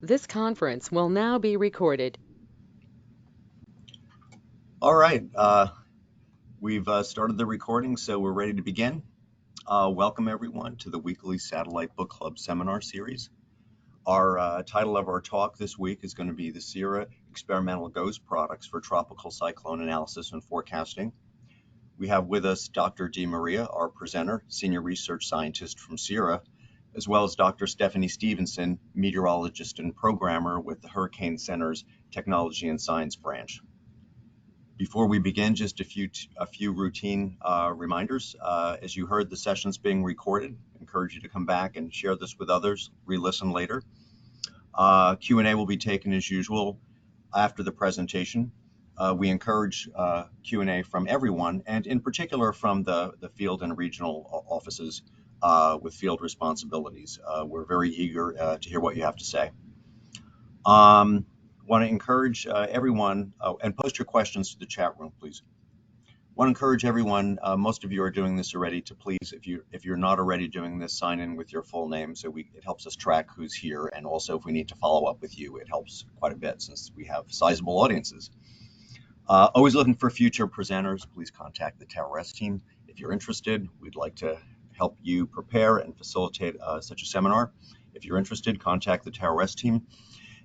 This conference will now be recorded. All right, we've started the recording, so we're ready to begin. Welcome everyone to the weekly Satellite Book Club seminar series. Our title of our talk this week is going to be the CIRA Experimental GOES Products for Tropical Cyclone Analysis and Forecasting. We have with us Dr. DeMaria, our presenter, Senior Research Scientist from CIRA, as well as Dr. Stephanie Stevenson, meteorologist and programmer with the Hurricane Center's Technology and Science Branch. Before we begin, just a few routine reminders. As you heard, the session's being recorded. I encourage you to come back and share this with others, re-listen later. Q&A will be taken as usual after the presentation. We encourage Q&A from everyone, and in particular from the field and regional offices with field responsibilities. We're very eager to hear what you have to say. Want to encourage everyone, and post your questions to the chat room, please. Want to encourage everyone, most of you are doing this already, to please, if you're not already doing this, sign in with your full name so it helps us track who's here, and also if we need to follow up with you, it helps quite a bit since we have sizable audiences. Always looking for future presenters, please contact the TOWRS team. If you're interested, we'd like to help you prepare and facilitate such a seminar. If you're interested, contact the TOWRS team.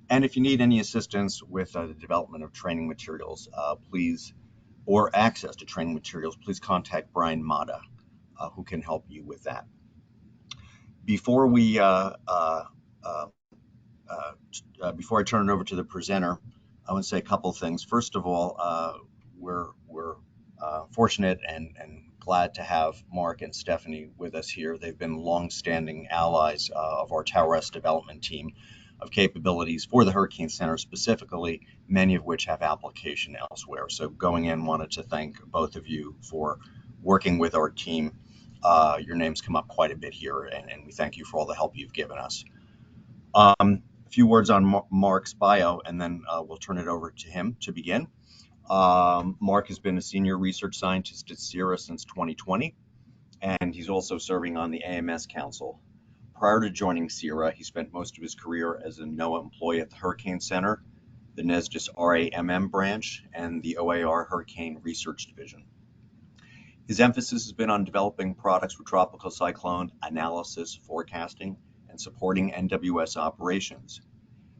And if you need any assistance with the development of training materials, please, or access to training materials, please contact Brian Mata, who can help you with that. Before I turn it over to the presenter, I want to say a couple of things. First of all, we're fortunate and glad to have Mark and Stephanie with us here. They've been long-standing allies of our TOWRS development team of capabilities for the Hurricane Center specifically, many of which have application elsewhere. So going in, wanted to thank both of you for working with our team. Your names come up quite a bit here, and we thank you for all the help you've given us. A few words on Mark's bio, and then we'll turn it over to him to begin. Mark has been a senior research scientist at CIRA since 2020, and he's also serving on the AMS Council. Prior to joining CIRA, he spent most of his career as a NOAA employee at the Hurricane Center, the NESDIS RAMM Branch, and the OAR Hurricane Research Division. His emphasis has been on developing products for tropical cyclone analysis, forecasting, and supporting NWS operations.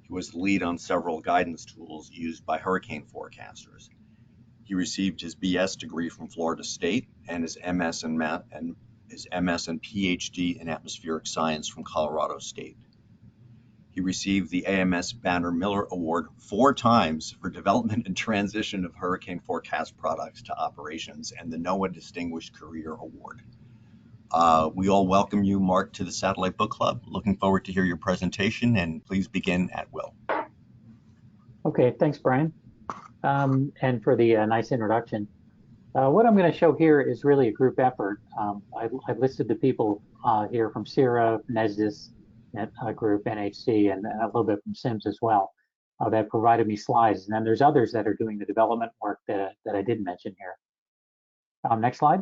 He was the lead on several guidance tools used by hurricane forecasters. He received his BS degree from Florida State and his MS and PhD in atmospheric science from Colorado State. He received the AMS Banner Miller Award 4 times for development and transition of hurricane forecast products to operations, and the NOAA Distinguished Career Award. We all welcome you, Mark, to the Satellite Book Club. Looking forward to hear your presentation, and please begin at will. Okay, thanks, Brian, and for the nice introduction. What I'm going to show here is really a group effort. I've listed the people here from CIRA, NESDIS group, NHC, and a little bit from SIMS as well that provided me slides. And then there's others that are doing the development work that I didn't mention here. Next slide.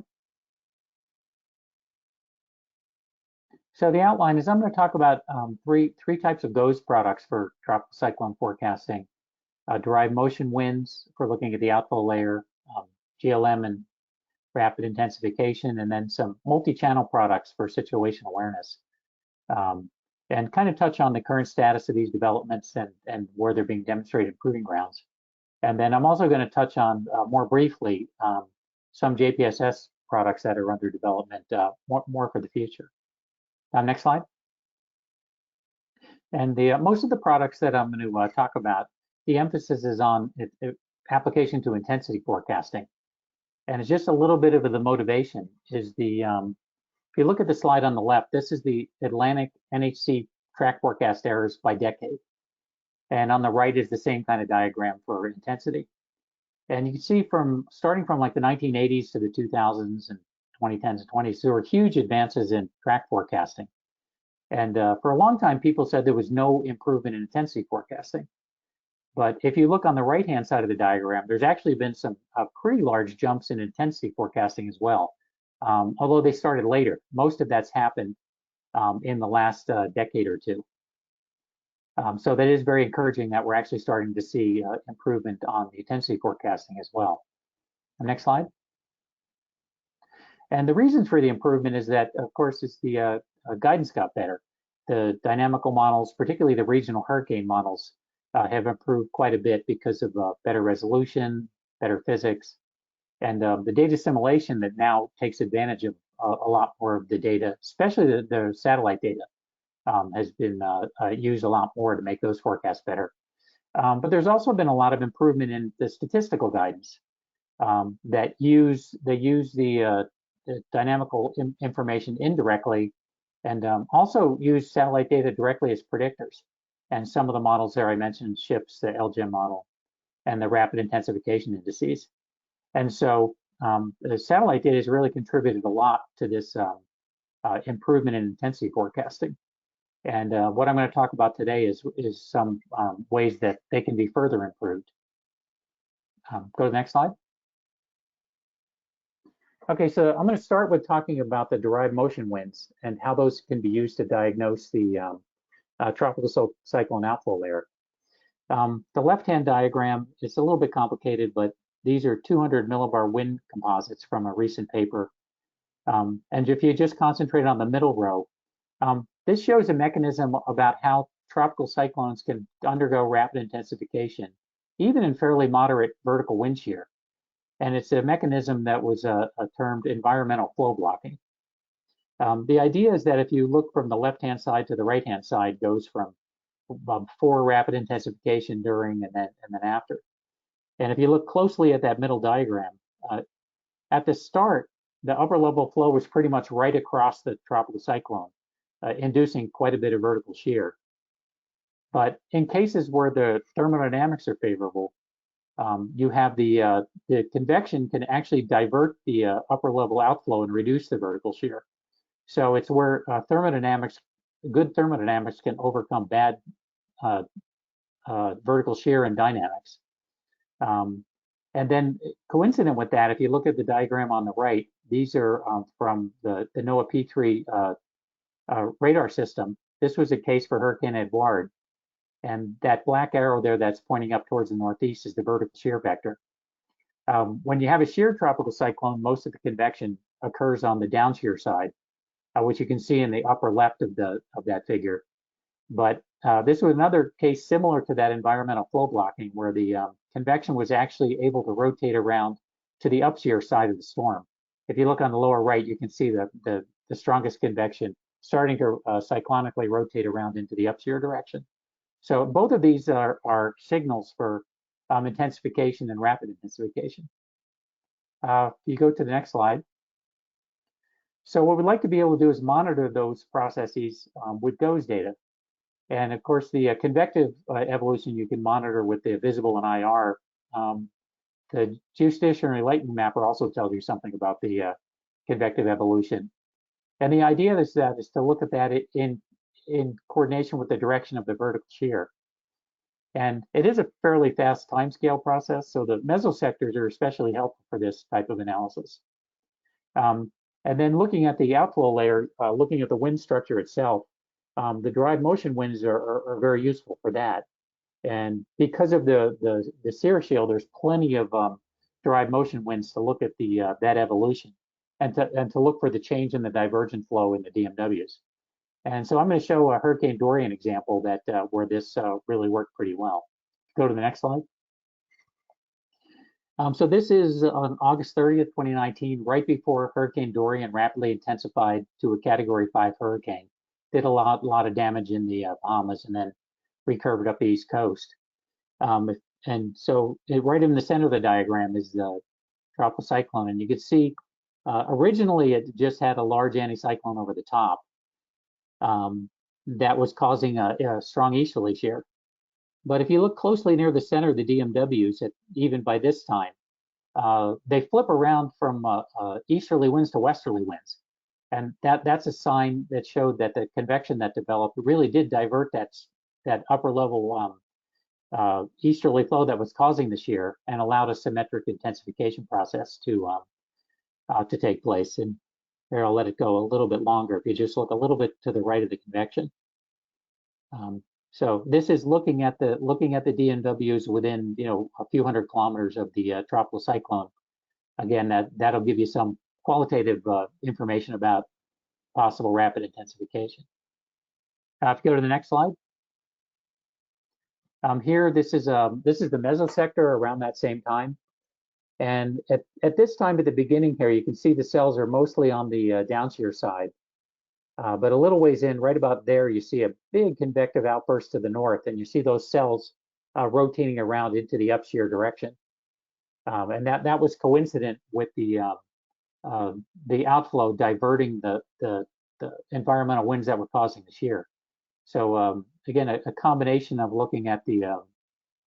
So the outline is I'm going to talk about three types of GOES products for tropical cyclone forecasting. Derived motion winds for looking at the outflow layer, GLM and rapid intensification, and then some multi-channel products for situational awareness, and kind of touch on the current status of these developments and where they're being demonstrated proving grounds. And then I'm also going to touch on more briefly some JPSS products that are under development, more for the future. Next slide. And most of the products that I'm going to talk about, the emphasis is on application to intensity forecasting. And it's just a little bit of the motivation is if you look at the slide on the left, this is the Atlantic NHC track forecast errors by decade. And on the right is the same kind of diagram for intensity. And you can see starting from like the 1980s to the 2000s and 2010s and 20s, there were huge advances in track forecasting. And for a long time, people said there was no improvement in intensity forecasting. But if you look on the right-hand side of the diagram, there's actually been some pretty large jumps in intensity forecasting as well, although they started later. Most of that's happened in the last decade or two. So that is very encouraging that we're actually starting to see improvement on the intensity forecasting as well. Next slide. And the reasons for the improvement is that, of course, it's the guidance got better. The dynamical models, particularly the regional hurricane models, have improved quite a bit because of better resolution, better physics, and the data assimilation that now takes advantage of a lot more of the data, especially the satellite data, has been used a lot more to make those forecasts better. But there's also been a lot of improvement in the statistical guidance that use the dynamical information indirectly, and also use satellite data directly as predictors. And some of the models there I mentioned, SHIPS, the LGIM model, and the rapid intensification indices. And so the satellite data has really contributed a lot to this improvement in intensity forecasting. And what I'm going to talk about today is some ways that they can be further improved. Go to the next slide. Okay, so I'm going to start with talking about the derived motion winds and how those can be used to diagnose the tropical cyclone outflow layer. The left-hand diagram is a little bit complicated, but these are 200 millibar wind composites from a recent paper. And if you just concentrate on the middle row, this shows a mechanism about how tropical cyclones can undergo rapid intensification, even in fairly moderate vertical wind shear. And it's a mechanism that was termed environmental flow blocking. The idea is that if you look from the left-hand side to the right-hand side, goes from before rapid intensification, during, and then after. And if you look closely at that middle diagram, at the start, the upper level flow was pretty much right across the tropical cyclone, inducing quite a bit of vertical shear. But in cases where the thermodynamics are favorable, you have the convection can actually divert the upper level outflow and reduce the vertical shear. So it's where good thermodynamics can overcome bad vertical shear and dynamics. And then coincident with that, if you look at the diagram on the right, these are from the NOAA P3 radar system. This was a case for Hurricane Edouard. And that black arrow there that's pointing up towards the northeast is the vertical shear vector. When you have a shear tropical cyclone, most of the convection occurs on the downshear side, which you can see in the upper left of that figure. But this was another case similar to that environmental flow blocking, where the convection was actually able to rotate around to the upshear side of the storm. If you look on the lower right, you can see the strongest convection starting to cyclonically rotate around into the upshear direction. So both of these are signals for intensification and rapid intensification. You go to the next slide. So what we'd like to be able to do is monitor those processes with GOES data. And of course, the convective evolution you can monitor with the visible and IR. The geostationary lightning mapper also tells you something about the convective evolution. And the idea is to look at that in coordination with the direction of the vertical shear. And it is a fairly fast timescale process, so the mesosectors are especially helpful for this type of analysis. And then looking at the outflow layer, looking at the wind structure itself, the derived motion winds are very useful for that. And because of the CIRA shield, there's plenty of derived motion winds to look at that evolution and to look for the change in the divergent flow in the DMWs. And so I'm going to show a Hurricane Dorian example where this really worked pretty well. Go to the next slide. So this is on August 30th, 2019, right before Hurricane Dorian rapidly intensified to a Category 5 hurricane. Did a lot of damage in the Bahamas and then recurved up the East Coast. And so right in the center of the diagram is the tropical cyclone. And you can see originally it just had a large anticyclone over the top. That was causing a strong easterly shear. But if you look closely near the center of the DMWs, even by this time, they flip around from easterly winds to westerly winds. And that's a sign that showed that the convection that developed really did divert that upper level easterly flow that was causing the shear and allowed a symmetric intensification process to take place. And here, I'll let it go a little bit longer if you just look a little bit to the right of the convection. So this is looking at the DMWs within a few hundred kilometers of the tropical cyclone. Again, that'll give you some qualitative information about possible rapid intensification. If you go to the next slide. Here, this is the mesosector around that same time. And at this time, at the beginning here, you can see the cells are mostly on the downshear side. But a little ways in, right about there, you see a big convective outburst to the north, and you see those cells rotating around into the upshear direction. And that was coincident with the outflow diverting the environmental winds that were causing the shear. So again, a combination of looking at the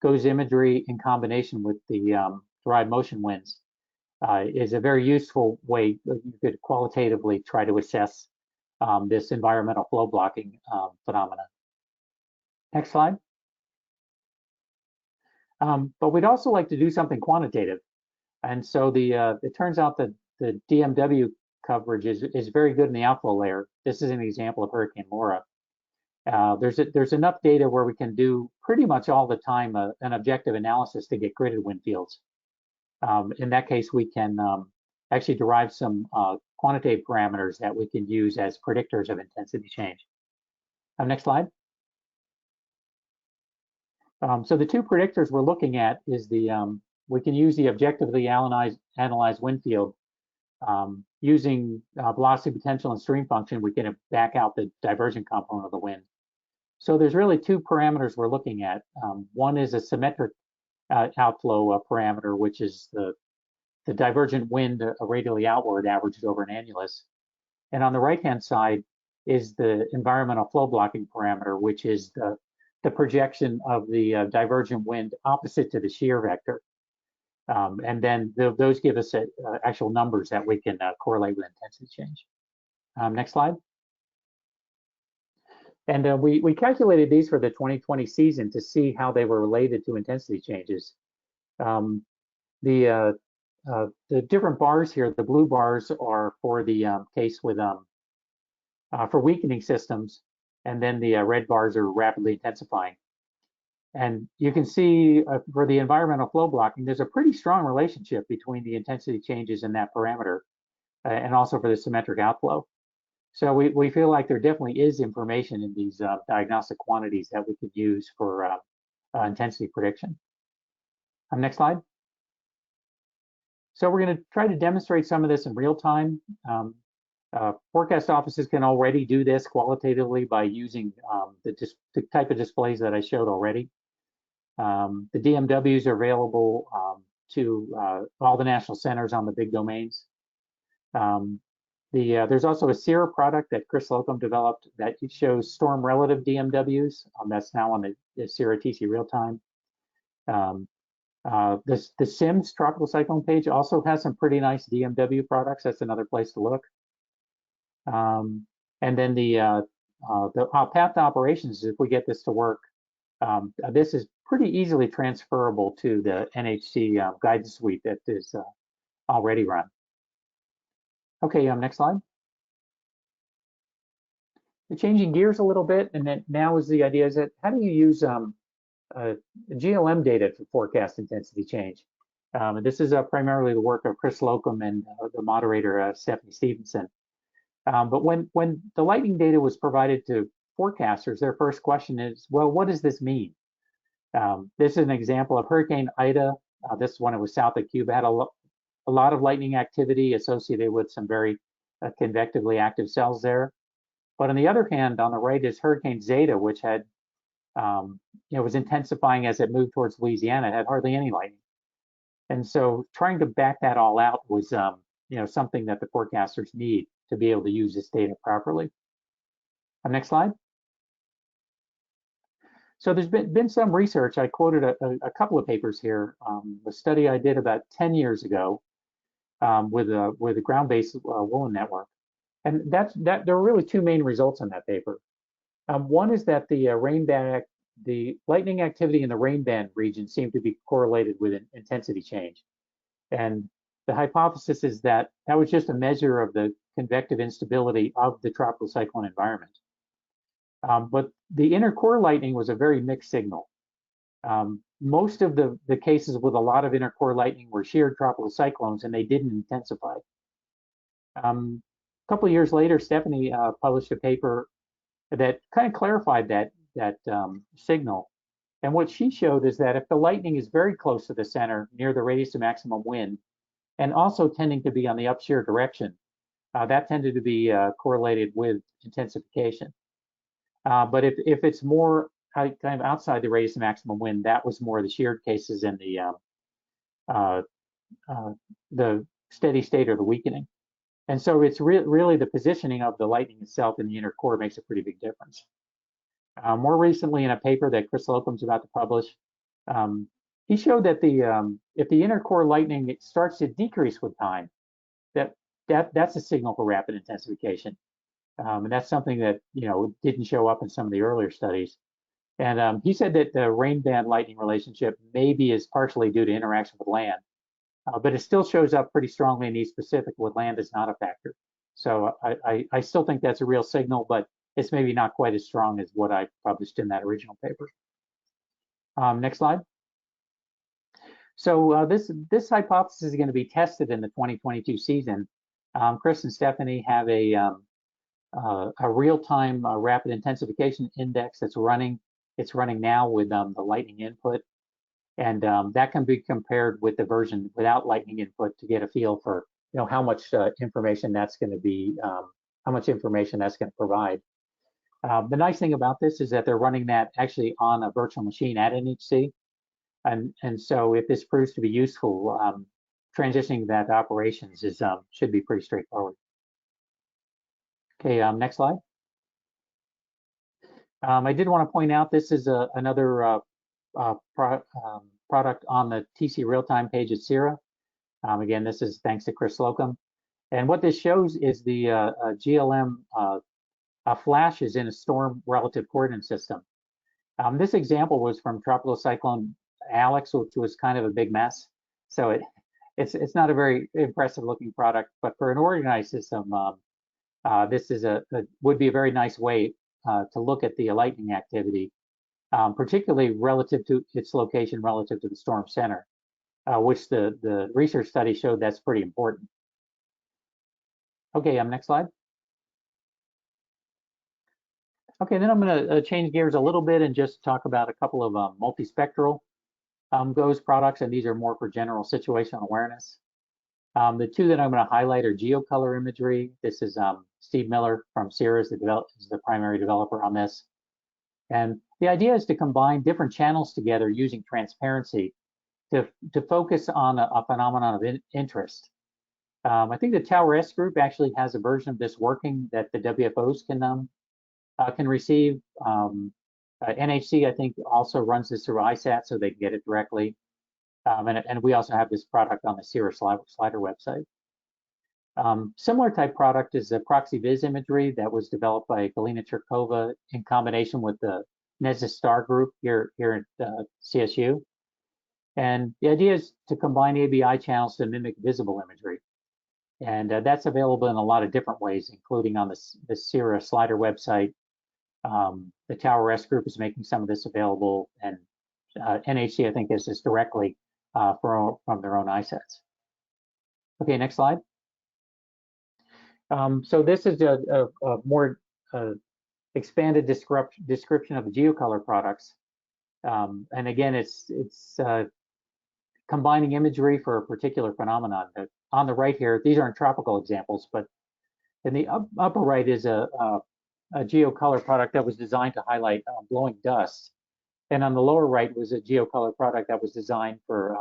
GOES imagery in combination with the derived motion winds is a very useful way you could qualitatively try to assess this environmental flow blocking phenomena. Next slide. But we'd also like to do something quantitative. And so it turns out that the DMW coverage is very good in the outflow layer. This is an example of Hurricane Laura. There's enough data where we can do pretty much all the time an objective analysis to get gridded wind fields. In that case, we can actually derive some quantitative parameters that we can use as predictors of intensity change. Next slide. So the two predictors we're looking at is we can use the objectively analyzed wind field. Using velocity potential and stream function, we can back out the divergent component of the wind. So there's really two parameters we're looking at. One is a symmetric outflow parameter, which is the divergent wind radially outward averaged over an annulus. And on the right-hand side is the environmental flow blocking parameter, which is the projection of the divergent wind opposite to the shear vector. And then those give us actual numbers that we can correlate with intensity change. Next slide. And we calculated these for the 2020 season to see how they were related to intensity changes. The different bars here, the blue bars are for the case with for weakening systems, and then the red bars are rapidly intensifying. And you can see for the environmental flow blocking, there's a pretty strong relationship between the intensity changes in that parameter and also for the symmetric outflow. So we feel like there definitely is information in these diagnostic quantities that we could use for intensity prediction. Next slide. So we're going to try to demonstrate some of this in real time. Forecast offices can already do this qualitatively by using the type of displays that I showed already. The DMWs are available to all the national centers on the big domains. There's also a CIRA product that Chris Slocum developed that shows storm relative DMWs. That's now on the CIRA TC real time. The SIMS tropical cyclone page also has some pretty nice DMW products. That's another place to look. And then the path to operations, if we get this to work, this is pretty easily transferable to the NHC guidance suite that is already run. Okay, next slide. We're changing gears a little bit, and then now is the idea is that how do you use GLM data to forecast intensity change? And this is primarily the work of Chris Slocum and the moderator Stephanie Stevenson. But when the lightning data was provided to forecasters, their first question is, well, what does this mean? This is an example of Hurricane Ida. This one, it was south of Cuba, had a lot of lightning activity associated with some very convectively active cells there. But on the other hand, on the right is Hurricane Zeta, which had, was intensifying as it moved towards Louisiana. It had hardly any lightning. And so trying to back that all out was, something that the forecasters need to be able to use this data properly. Next slide. So there's been some research. I quoted a couple of papers here. A study I did about 10 years ago with a ground-based woolen network, and there were really two main results on that paper. One is that the lightning activity in the rain band region seemed to be correlated with an intensity change, and the hypothesis is that was just a measure of the convective instability of the tropical cyclone environment. But the inner core lightning was a very mixed signal. Most of the cases with a lot of inner core lightning were sheared tropical cyclones, and they didn't intensify. A couple of years later, Stephanie published a paper that kind of clarified that signal. And what she showed is that if the lightning is very close to the center, near the radius of maximum wind, and also tending to be on the upshear direction, that tended to be correlated with intensification. But if it's more kind of outside the radius of maximum wind, that was more the sheared cases and the steady state or the weakening. And so it's really the positioning of the lightning itself in the inner core makes a pretty big difference. More recently, in a paper that Chris Slocum's about to publish, he showed that if the inner core lightning starts to decrease with time, that's a signal for rapid intensification. And that's something that didn't show up in some of the earlier studies. And he said that the rain band lightning relationship maybe is partially due to interaction with land, but it still shows up pretty strongly in East Pacific with land is not a factor. So I still think that's a real signal, but it's maybe not quite as strong as what I published in that original paper. Next slide. So this hypothesis is going to be tested in the 2022 season. Chris and Stephanie have a real-time rapid intensification index that's running. It's running now with the lightning input, and that can be compared with the version without lightning input to get a feel for how much information that's going to be, how much information that's going to provide. The nice thing about this is that they're running that actually on a virtual machine at NHC, and so if this proves to be useful, transitioning that to operations should be pretty straightforward. Okay, next slide. I did want to point out this is another product on the TC real-time page at CIRA. Again, this is thanks to Chris Slocum. And what this shows is the GLM flashes in a storm relative coordinate system. This example was from Tropical Cyclone Alex, which was kind of a big mess. So it's not a very impressive looking product, but for an organized system, this is would be a very nice way to look at the lightning activity, particularly relative to its location relative to the storm center, which the research study showed that's pretty important. Okay, next slide. Okay, then I'm going to change gears a little bit and just talk about a couple of multispectral GOES products, and these are more for general situational awareness. The two that I'm going to highlight are geocolor imagery. This is Steve Miller from CIRA is the primary developer on this. And the idea is to combine different channels together using transparency to focus on a phenomenon of interest. I think the Tower S group actually has a version of this working that the WFOs can receive. NHC, I think, also runs this through ISAT so they can get it directly. And we also have this product on the CIRA slider website. Similar type product is the ProxyVis imagery that was developed by Galina Cherkova in combination with the NESDIS STAR group here at CSU. And the idea is to combine ABI channels to mimic visible imagery. And that's available in a lot of different ways, including on the CIRA slider website. The Tower S group is making some of this available, and NHC, I think, is this directly from their own ISATs. Okay, next slide. So this is a more expanded description of the geocolor products. And again, it's combining imagery for a particular phenomenon. On the right here, these aren't tropical examples, but in the upper right is a geocolor product that was designed to highlight blowing dust. And on the lower right was a geocolor product that was designed for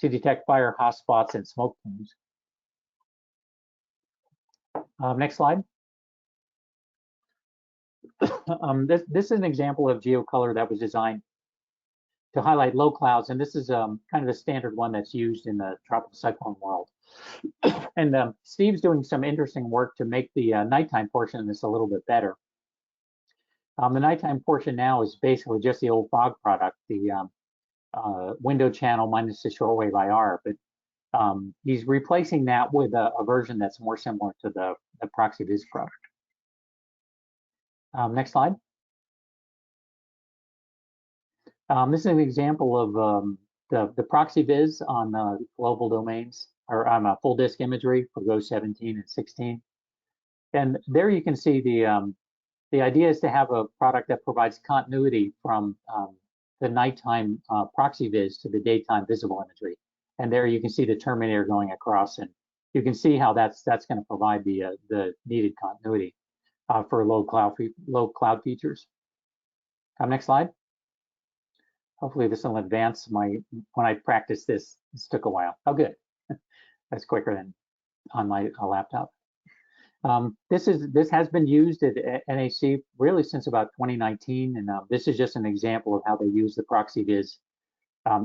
to detect fire hotspots and smoke plumes. Next slide. This is an example of geocolor that was designed to highlight low clouds, and this is kind of a standard one that's used in the tropical cyclone world. And Steve's doing some interesting work to make the nighttime portion of this a little bit better. The nighttime portion now is basically just the old fog product, the window channel minus the shortwave IR, but he's replacing that with a version that's more similar to the ProxyVis product. Next slide. This is an example of the ProxyVis on global domains, or on full disk imagery for GOES 17 and 16. And there you can see the idea is to have a product that provides continuity from the nighttime ProxyVis to the daytime visible imagery. And there you can see the terminator going across, and you can see how that's going to provide the needed continuity for low cloud features. Next slide. Hopefully this will advance when I practiced this took a while. Oh, good. That's quicker than on my laptop. This has been used at NAC really since about 2019, and this is just an example of how they use the ProxyVis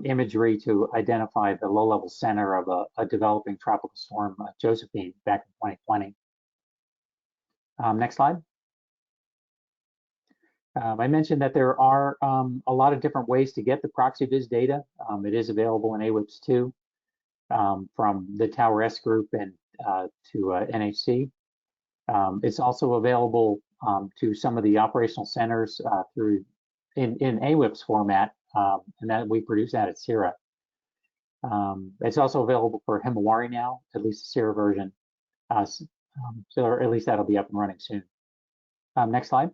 imagery to identify the low-level center of a developing tropical storm, Josephine, back in 2020. Next slide. I mentioned that there are a lot of different ways to get the ProxyVis data. It is available in AWIPS 2 from the Tower S group and to NHC. It's also available to some of the operational centers through in AWIPS format, and that we produce that at CIRA. It's also available for Himawari now, at least the CIRA version. So or at least that'll be up and running soon. Next slide.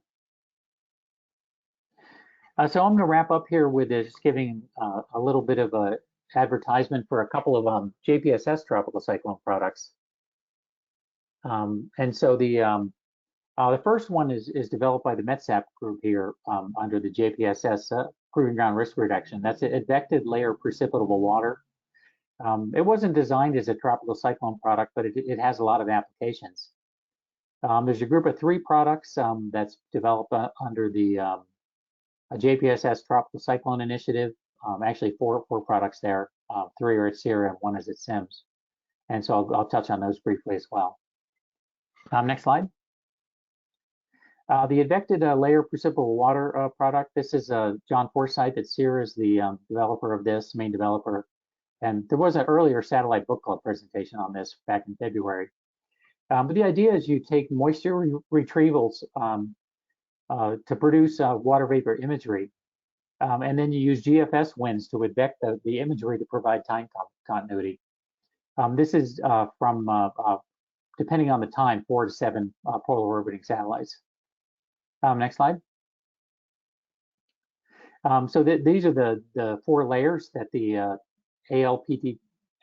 So I'm going to wrap up here with just giving a little bit of a advertisement for a couple of JPSS tropical cyclone products. And so the first one is developed by the METSAP group here under the JPSS Proving Ground Risk Reduction. That's advected layer precipitable water. It wasn't designed as a tropical cyclone product, but it has a lot of applications. There's a group of 3 products that's developed under the JPSS Tropical Cyclone Initiative. Actually, four products there. 3 are at CIRA and 1 is at SIMS. And so I'll touch on those briefly as well. Next slide. The advected layer precipitable water product. This is John Forsyth at CIRA is the developer of this, main developer. And there was an earlier satellite book club presentation on this back in February. But the idea is you take moisture retrievals to produce water vapor imagery, and then you use GFS winds to advect the imagery to provide time continuity. This is from, depending on the time, 4 to 7 polar orbiting satellites. Next slide. So these are the 4 layers that the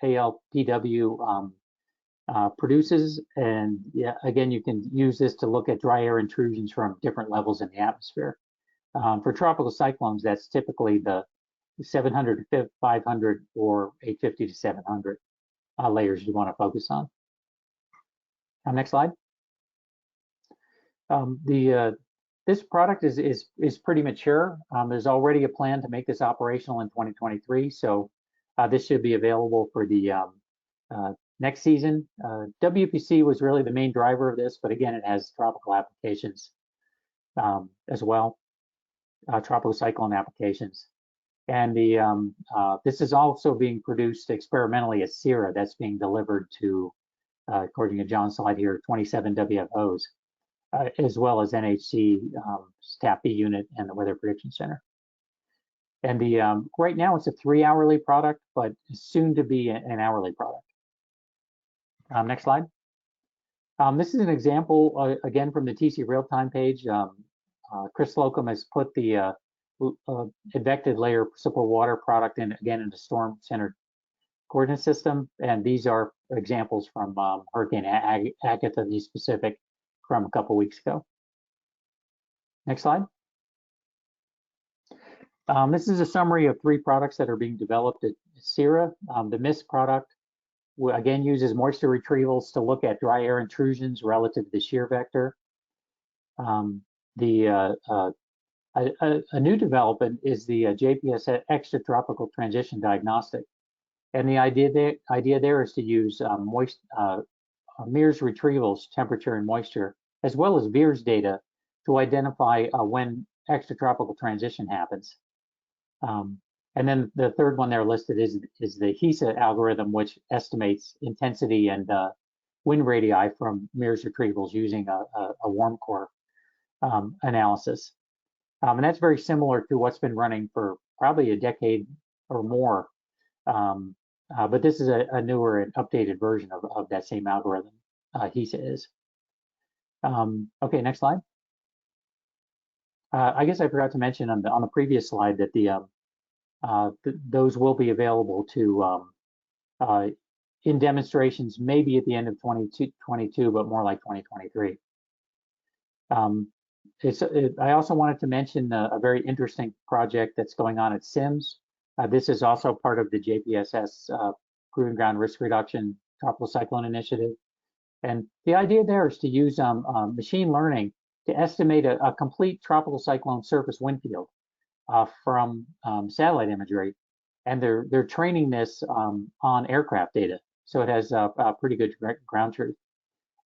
ALPW produces, and yeah, again, you can use this to look at dry air intrusions from different levels in the atmosphere. For tropical cyclones, that's typically the 700 to 500 or 850 to 700 layers you want to focus on. Next slide. This product is pretty mature. There's already a plan to make this operational in 2023, so this should be available for the next season. WPC was really the main driver of this, but again, it has tropical applications as well, tropical cyclone applications. And this is also being produced experimentally at CIRA. That's being delivered to, according to John's slide here, 27 WFOs, as well as NHC, Staff B unit, and the Weather Prediction Center. And right now it's a 3-hourly product, but soon to be an hourly product. Next slide. This is an example, again, from the TC real-time page. Chris Slocum has put the advected layer precipitable water product in, again, in the storm center coordinate system. And these are examples from Hurricane Agatha, the specific, from a couple weeks ago. Next slide. This is a summary of 3 products that are being developed at CIRA. The MIST product, again, uses moisture retrievals to look at dry air intrusions relative to the shear vector. A new development is the JPS extratropical transition diagnostic. And the idea there is to use MERS retrievals, temperature and moisture, as well as VIIRS data to identify when extratropical transition happens. And then the third one there listed is the HISA algorithm, which estimates intensity and wind radii from MERS retrievals using a warm core analysis. And that's very similar to what's been running for probably a decade or more. But this is a newer and updated version of that same algorithm, HISA is. Okay, next slide. I guess I forgot to mention on the previous slide that those will be available to in demonstrations maybe at the end of 2022, but more like 2023. I also wanted to mention a very interesting project that's going on at SIMS. This is also part of the JPSS Proven Ground Risk Reduction Tropical Cyclone Initiative. And the idea there is to use machine learning to estimate a complete tropical cyclone surface wind field from satellite imagery. And they're training this on aircraft data. So it has a pretty good ground truth.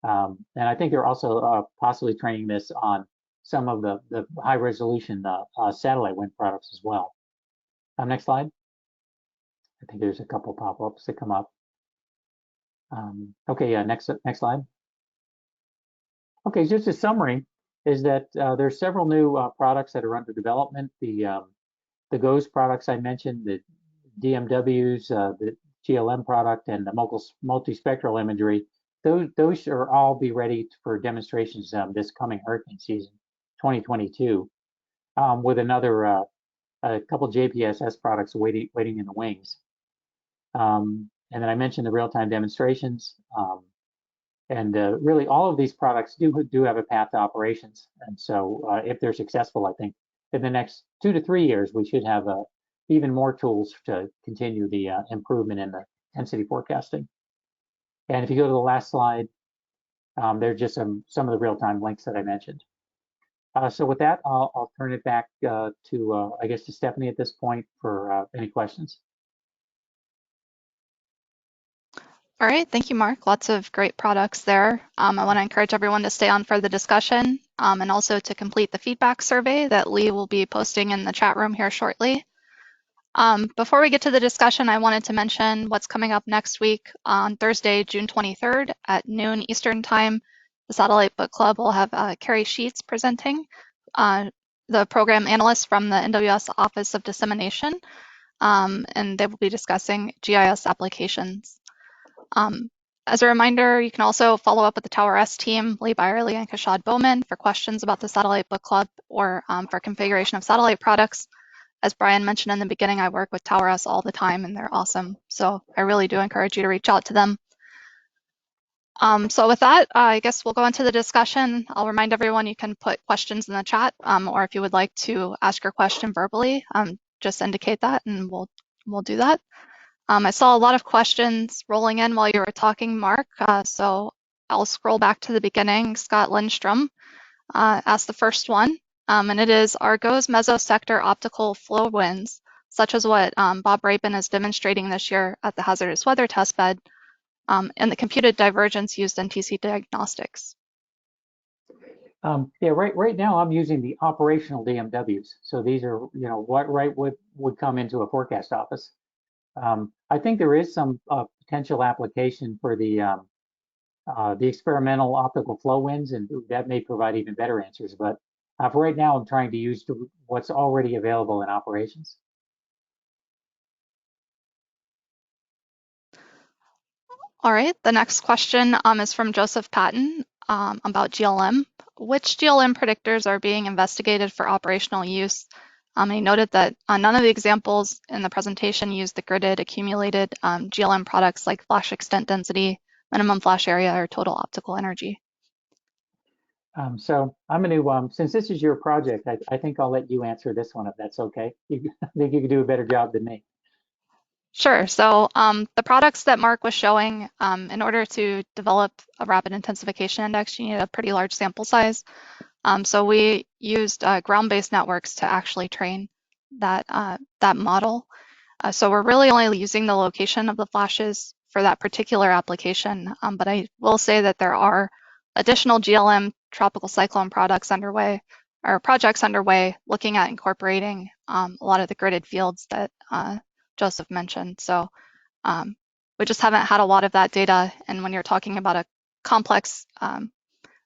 And I think they're also possibly training this on some of the high resolution satellite wind products as well. Next slide. I think there's a couple pop-ups that come up. Okay, yeah, next slide. Okay, just a summary is that there's several new products that are under development. The GOES products I mentioned, the DMWs, the GLM product, and the multispectral imagery. Those are all be ready for demonstrations this coming hurricane season, 2022, with another a couple JPSS products waiting in the wings. And then I mentioned the real-time demonstrations. And really all of these products do have a path to operations. And so if they're successful, I think in the next 2 to 3 years, we should have even more tools to continue the improvement in the intensity forecasting. And if you go to the last slide, there's just some of the real-time links that I mentioned. So with that, I'll turn it back to, I guess, to Stephanie at this point for any questions. All right, thank you, Mark. Lots of great products there. I want to encourage everyone to stay on for the discussion and also to complete the feedback survey that Lee will be posting in the chat room here shortly. Before we get to the discussion, I wanted to mention what's coming up next week on Thursday, June 23rd at noon Eastern Time. The Satellite Book Club will have Carrie Sheets presenting, the program analyst from the NWS Office of Dissemination, and they will be discussing GIS applications. As a reminder, you can also follow up with the Tower S team, Lee Byerly and Kashad Bowman, for questions about the Satellite Book Club or for configuration of satellite products. As Brian mentioned in the beginning, I work with Tower S all the time and they're awesome. So I really do encourage you to reach out to them. So with that, I guess we'll go into the discussion. I'll remind everyone you can put questions in the chat, or if you would like to ask your question verbally, just indicate that and we'll do that. I saw a lot of questions rolling in while you were talking, Mark, so I'll scroll back to the beginning. Scott Lindstrom asked the first one, and it is, are GOES mesosector optical flow winds, such as what Bob Rapin is demonstrating this year at the hazardous weather testbed, and the computed divergence used in TC diagnostics? Yeah, right now I'm using the operational DMWs. So these are, what would come into a forecast office. I think there is some potential application for the experimental optical flow winds, and that may provide even better answers. But for right now, I'm trying to use what's already available in operations. All right, the next question is from Joseph Patton about GLM. Which GLM predictors are being investigated for operational use? He noted that none of the examples in the presentation use the gridded accumulated GLM products like flash extent density, minimum flash area, or total optical energy. So I'm going to, since this is your project, I think I'll let you answer this one if that's okay. I think you could do a better job than me. Sure. So the products that Mark was showing, in order to develop a rapid intensification index, you need a pretty large sample size. So we used ground-based networks to actually train that model. So we're really only using the location of the flashes for that particular application. But I will say that there are additional GLM tropical cyclone products underway, or projects underway, looking at incorporating a lot of the gridded fields that Joseph mentioned. So we just haven't had a lot of that data. And when you're talking about a complex,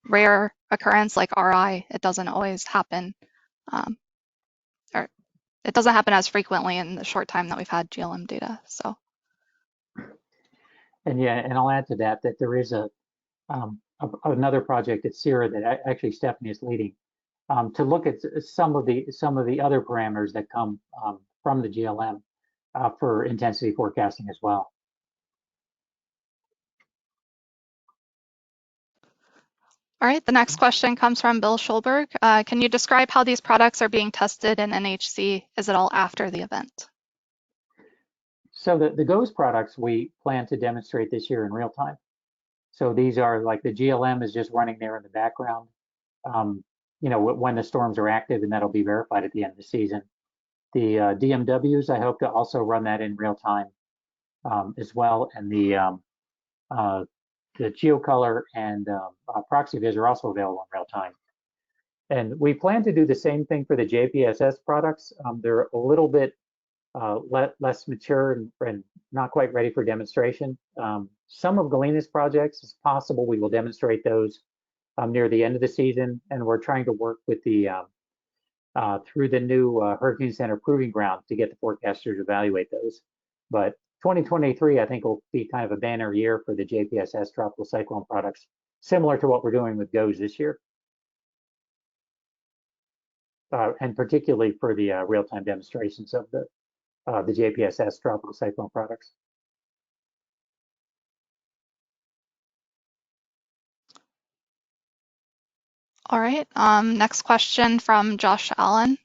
rare occurrence like RI, it doesn't always happen, or it doesn't happen as frequently in the short time that we've had GLM data. So. And yeah, and I'll add to that there is another project at CIRA that actually Stephanie is leading to look at some of the other parameters that come from the GLM for intensity forecasting as well. All right, the next question comes from Bill Schulberg. Can you describe how these products are being tested in NHC? Is it all after the event? So the GOES products we plan to demonstrate this year in real time. So these are like the GLM is just running there in the background, you know, when the storms are active, and that'll be verified at the end of the season. The DMWs, I hope to also run that in real time as well. And the GeoColor and ProxyVis are also available in real time. And we plan to do the same thing for the JPSS products. They're a little bit less mature and not quite ready for demonstration. Some of Galena's projects, it's possible we will demonstrate those near the end of the season, and we're trying to work with the through the new Hurricane Center Proving Ground to get the forecasters to evaluate those. But 2023, I think, will be kind of a banner year for the JPSS tropical cyclone products, similar to what we're doing with GOES this year, and particularly for the real-time demonstrations of the JPSS tropical cyclone products. All right, next question from Josh Allen.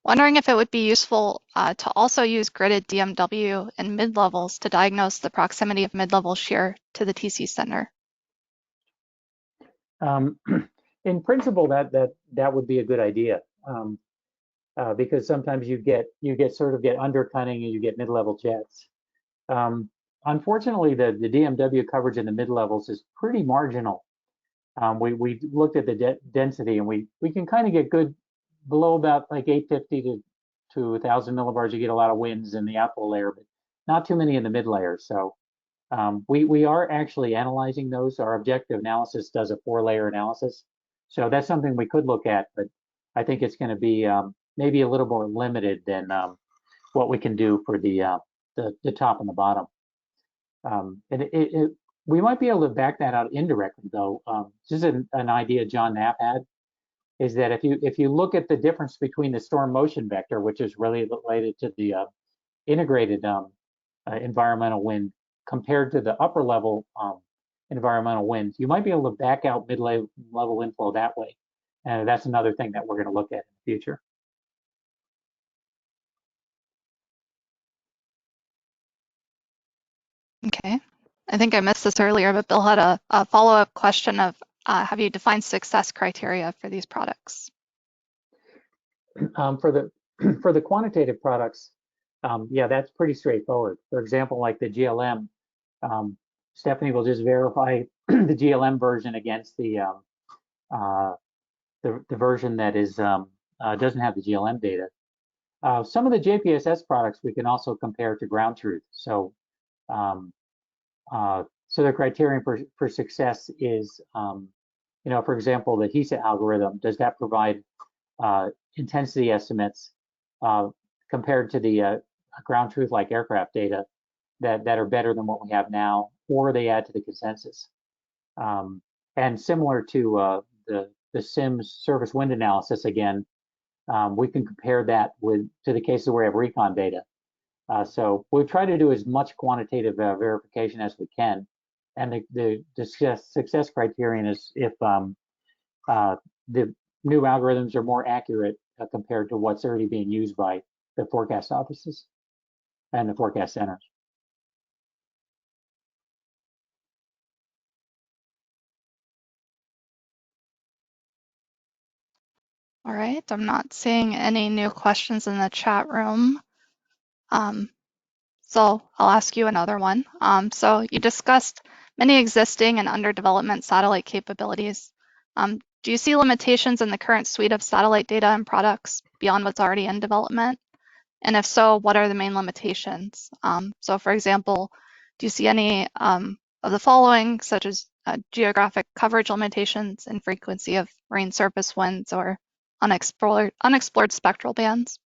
Wondering if it would be useful to also use gridded DMW and mid-levels to diagnose the proximity of mid-level shear to the TC center. In principle, that would be a good idea, because sometimes you get undercutting and you get mid-level jets. Unfortunately, the DMW coverage in the mid-levels is pretty marginal. We looked at the density, and we can kind of get good below about like 850 to 1,000 millibars. You get a lot of winds in the outflow layer, but not too many in the mid layers. So we are actually analyzing those. Our objective analysis does a 4-layer analysis, so that's something we could look at. But I think it's going to be maybe a little more limited than what we can do for the top and the bottom. We might be able to back that out indirectly, though. This is an idea John Knapp had, is that if you look at the difference between the storm motion vector, which is really related to the integrated environmental wind, compared to the upper level environmental wind, you might be able to back out mid-level inflow that way. And that's another thing that we're going to look at in the future. Okay. I think I missed this earlier, but Bill had a follow-up question of have you defined success criteria for these products? For the quantitative products, yeah, that's pretty straightforward. For example, like the GLM, Stephanie will just verify the GLM version against the version that is doesn't have the GLM data. Some of the JPSS products we can also compare to ground truth. So the criterion for success is, you know, for example, the HISA algorithm, does that provide intensity estimates compared to the ground truth like aircraft data that are better than what we have now, or they add to the consensus. And similar to the SIMS surface wind analysis, again, we can compare that to the cases where we have recon data. So we'll try to do as much quantitative verification as we can. And the success criterion is if the new algorithms are more accurate compared to what's already being used by the forecast offices and the forecast centers. All right, I'm not seeing any new questions in the chat room. So I'll ask you another one. So you discussed many existing and under development satellite capabilities. Do you see limitations in the current suite of satellite data and products beyond what's already in development? And if so, what are the main limitations? So for example, do you see any of the following, such as geographic coverage limitations and frequency of marine surface winds or unexplored spectral bands?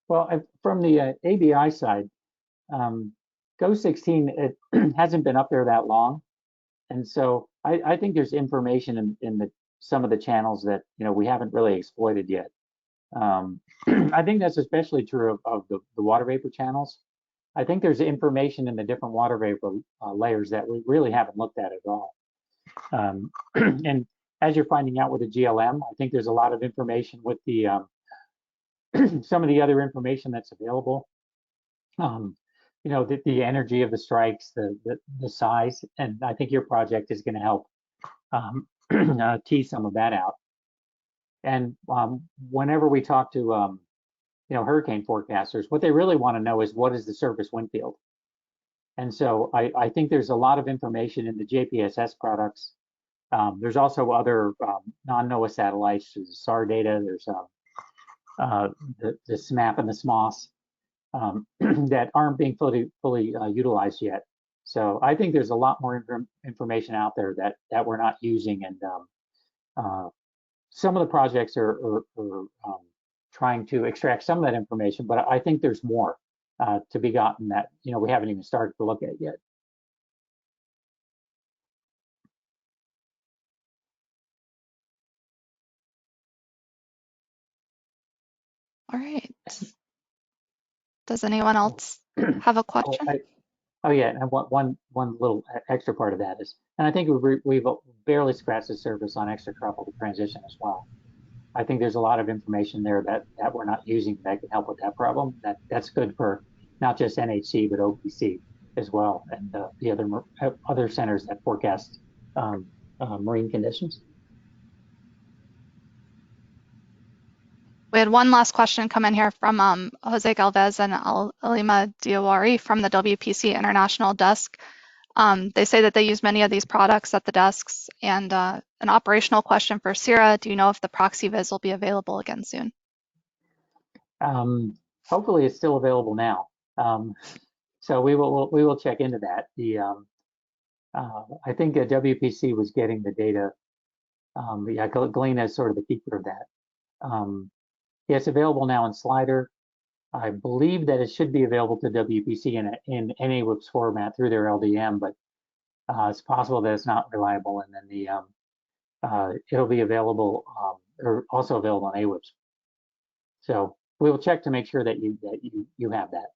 Well, from the ABI side, GOES 16, it hasn't been up there that long. And so I think there's information in some of the channels that, we haven't really exploited yet. I think that's especially true of the water vapor channels. I think there's information in the different water vapor layers that we really haven't looked at all. And as you're finding out with the GLM, I think there's a lot of information with the some of the other information that's available. The energy of the strikes, the size, and I think your project is going to help tease some of that out. And whenever we talk to hurricane forecasters, what they really want to know is what is the surface wind field. And so I think there's a lot of information in the JPSS products. There's also other non-NOAA satellites, there's the SAR data, there's the SMAP and the SMOS that aren't being fully utilized yet. So I think there's a lot more information out there that we're not using, and some of the projects are trying to extract some of that information, but I think there's more to be gotten that we haven't even started to look at yet. All right. Does anyone else have a question? Oh yeah, and one little extra part of that is, and I think we've barely scratched the surface on extratropical transition as well. I think there's a lot of information there that we're not using that can help with that problem. That's good for not just NHC but OPC as well, and the other centers that forecast marine conditions. We had one last question come in here from Jose Galvez and Alima Diawari from the WPC International Desk. They say that they use many of these products at the desks. And an operational question for CIRA: do you know if the ProxyVis will be available again soon? Hopefully it's still available now. So we will check into that. I think WPC was getting the data. Yeah, Galena is sort of the keeper of that. Yeah, it's available now in Slider. I believe that it should be available to WPC in NAWIPS format through their LDM, but it's possible that it's not reliable, and then it'll be available or also available on AWIPS. So we will check to make sure that you have that.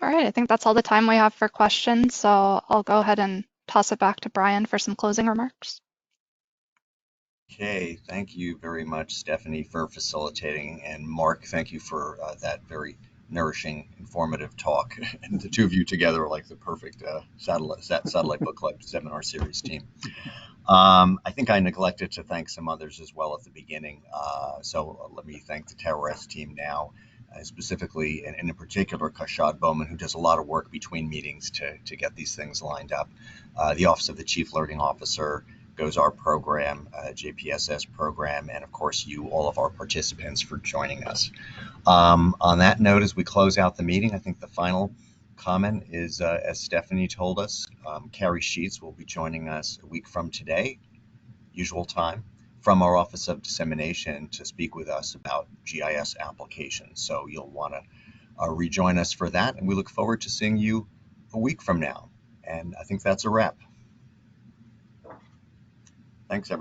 All right, I think that's all the time we have for questions. So I'll go ahead and toss it back to Brian for some closing remarks. Okay, thank you very much, Stephanie, for facilitating, and Mark, thank you for that very nourishing, informative talk. And the two of you together are like the perfect satellite book club seminar series team. I think I neglected to thank some others as well at the beginning, so let me thank the TerraS team now, specifically and in particular Kashad Bowman, who does a lot of work between meetings to get these things lined up, the Office of the Chief Learning Officer, GOES program, JPSS program, and of course you, all of our participants, for joining us. On that note, as we close out the meeting, I think the final comment is, as Stephanie told us, Carrie Sheets will be joining us a week from today, usual time, from our Office of Dissemination to speak with us about GIS applications. So you'll want to rejoin us for that, and we look forward to seeing you a week from now. And I think that's a wrap. Thanks, everyone.